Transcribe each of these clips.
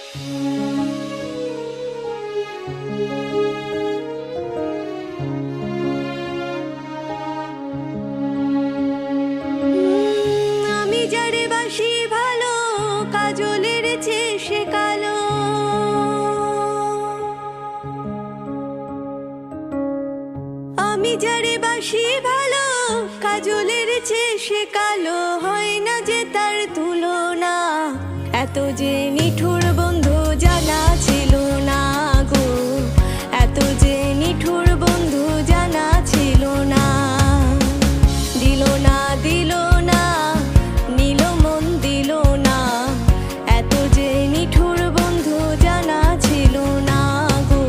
আমি যারে বাসি ভালো, কাজলের চেয়ে সে কালো। আমি যারে বাসি ভালো, কাজলের চেয়ে সে কালো। হয় না যে তার তুলনা, এত যে নিঠুর বন্ধু জানা ছিল না গো, এত যে নিঠুর বন্ধু জানা ছিল না। দিল না দিল না, নিল মন দিল না, এত যে নিঠুর বন্ধু জানা ছিল না গো,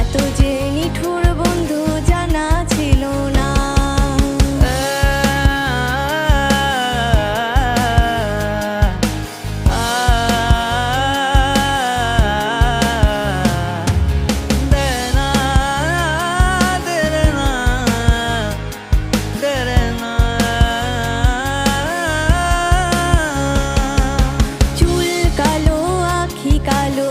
এত যে নিঠুর বন্ধু জানা ছিল না। চুল কালো, আখি কালো,